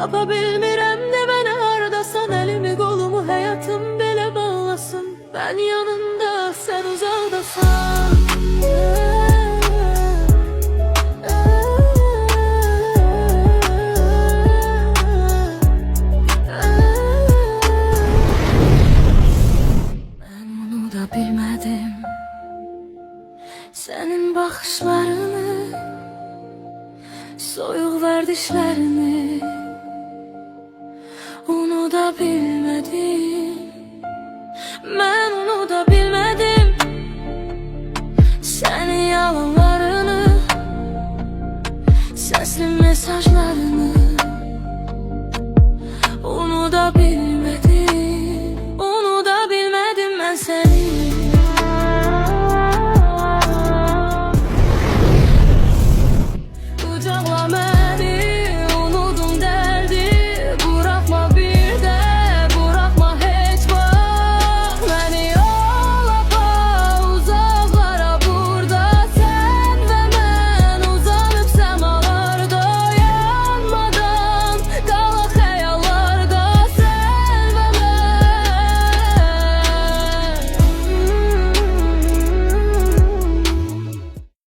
Tapa bilmirəm də mənə hardasan, əlimi qolumu həyatım belə bağlasın. Mən yanında, sən uzaqdasan. Mən unuda bilmədim sənin baxışlarını, soyuq vərdişlərini. Unuda bilmədim, mən unuda bilmədim sənin yalanlarını, səsli mesajlarını.